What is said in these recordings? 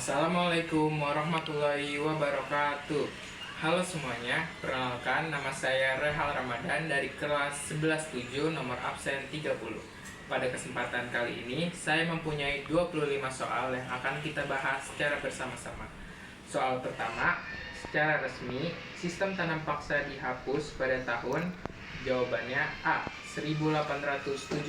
Assalamualaikum warahmatullahi wabarakatuh. Halo semuanya, perkenalkan nama saya Rehal Ramadan dari kelas 11-7 nomor absen 30. Pada kesempatan kali ini, saya mempunyai 25 soal yang akan kita bahas secara bersama-sama. Soal pertama, secara resmi, sistem tanam paksa dihapus pada tahun. Jawabannya A. 1870.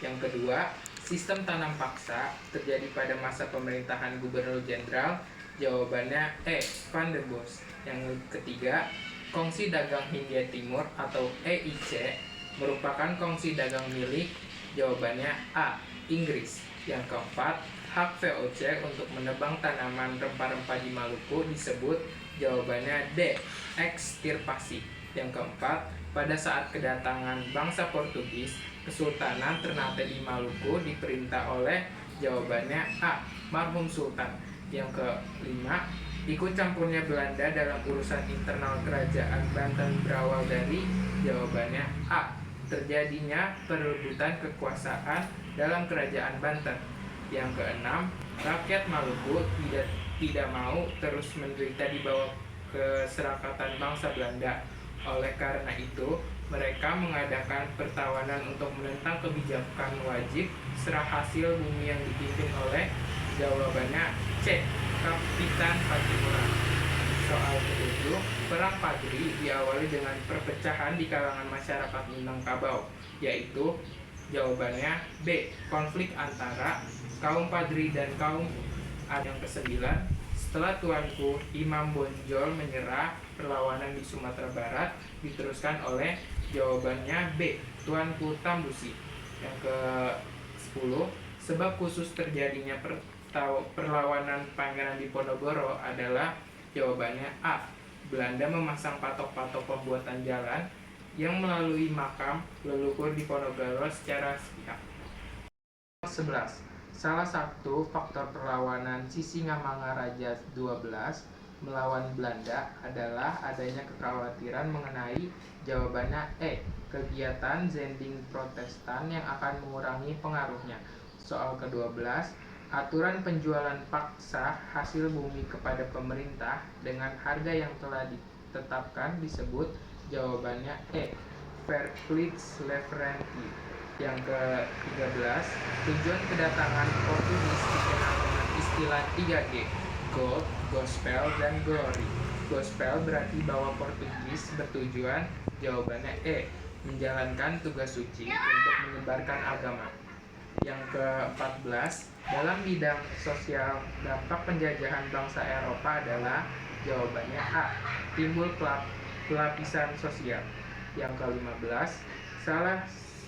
Yang kedua, sistem tanam paksa terjadi pada masa pemerintahan Gubernur Jenderal. Jawabannya E. Van der Bos. Yang ketiga, kongsi dagang Hindia Timur atau EIC merupakan kongsi dagang milik. Jawabannya A. Inggris. Yang keempat, hak VOC untuk menebang tanaman rempah-rempah di Maluku disebut. Jawabannya D. Ekstirpasi. Yang keempat, pada saat kedatangan bangsa Portugis, Kesultanan Ternate di Maluku diperintah oleh. Jawabannya A. Marhum Sultan. Yang kelima, ikut campurnya Belanda dalam urusan internal kerajaan Banten berawal dari. Jawabannya A. Terjadinya perebutan kekuasaan dalam kerajaan Banten. Yang keenam, rakyat Maluku tidak mau terus menderita di bawah keserakatan bangsa Belanda. Oleh karena itu, mereka mengadakan pertawanan untuk menentang kebijakan wajib serah hasil bumi yang dipimpin oleh. Jawabannya C. Kapitan Patimura. Soal ketujuh, Perang Padri diawali dengan perpecahan di kalangan masyarakat Minangkabau, yaitu. Jawabannya B. Konflik antara kaum Padri dan kaum Ad. Yang kesembilan, setelah Tuanku Imam Bonjol menyerah, perlawanan di Sumatera Barat diteruskan oleh. Jawabannya B. Tuanku Tambusi. Yang ke-10, sebab khusus terjadinya perlawanan Pangeran Diponegoro adalah. Jawabannya A. Belanda memasang patok-patok pembuatan jalan yang melalui makam leluhur Diponegoro secara sepihak. 11. Salah satu faktor perlawanan Sisingamangaraja 12 melawan Belanda adalah adanya kekhawatiran mengenai. Jawabannya E. Kegiatan Zending Protestan yang akan mengurangi pengaruhnya. Soal ke-12, aturan penjualan paksa hasil bumi kepada pemerintah dengan harga yang telah ditetapkan disebut. Jawabannya E. Verplichtleverenti. Yang ke-13, tujuan kedatangan Portugis dikenal dengan istilah 3G: Gold, Gospel, dan Glory. Gospel berarti bahwa Portugis bertujuan. Jawabannya E. Menjalankan tugas suci untuk menyebarkan agama. Yang ke-14, dalam bidang sosial, dampak penjajahan bangsa Eropa adalah. Jawabannya A. Timbul pelapisan sosial. Yang ke-15,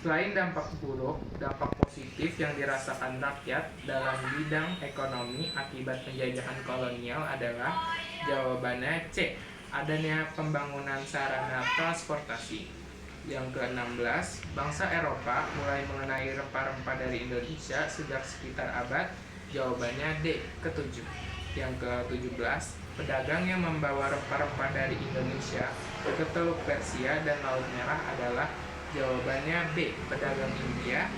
selain dampak buruk, dampak positif yang dirasakan rakyat dalam bidang ekonomi akibat penjajahan kolonial adalah. Jawabannya C. Adanya pembangunan sarana transportasi. Yang ke-16, bangsa Eropa mulai mengenai rempah-rempah dari Indonesia sejak sekitar abad. Jawabannya D. ke-7. Yang ke-17, pedagang yang membawa rempah-rempah dari Indonesia ke Teluk Persia dan Laut Merah adalah. Jawabannya B. Pedagang India,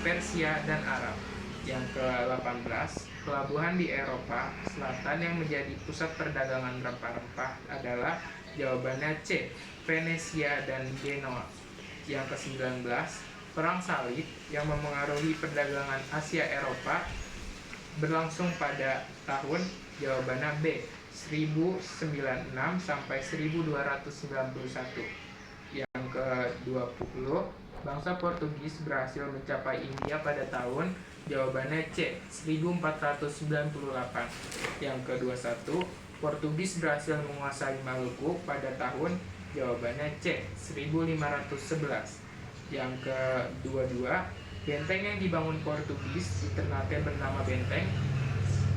Persia, dan Arab. Yang ke-18, pelabuhan di Eropa Selatan yang menjadi pusat perdagangan rempah-rempah adalah. Jawabannya C. Venesia dan Genoa. Yang ke-19, Perang Salib yang memengaruhi perdagangan Asia Eropa berlangsung pada tahun. Jawabannya B. 1096 sampai 1291. Yang ke-20, bangsa Portugis berhasil mencapai India pada tahun. Jawabannya C. 1498. Yang ke-21, Portugis berhasil menguasai Maluku pada tahun. Jawabannya C. 1511. Yang ke-22, benteng yang dibangun Portugis di Ternate bernama benteng.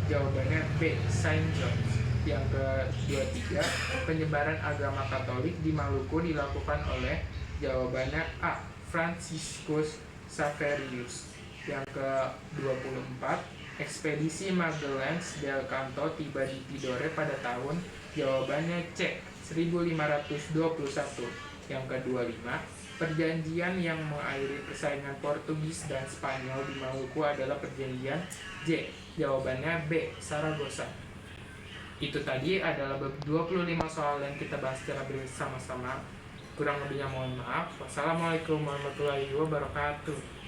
Jawabannya B. Saint George. Yang ke-23, penyebaran agama Katolik di Maluku dilakukan oleh. Jawabannya A. Franciscus Xaverius. Yang ke-24, ekspedisi Magalhães del Canto tiba di Tidore pada tahun. Jawabannya C. 1521. Yang ke-25, Perjanjian yang mengakhiri persaingan Portugis dan Spanyol di Maluku adalah perjanjian J. Jawabannya B. Saragossa. Itu tadi adalah 25 soal yang kita bahas secara bersama-sama. Kurang lebihnya mohon maaf. Wassalamualaikum warahmatullahi wabarakatuh.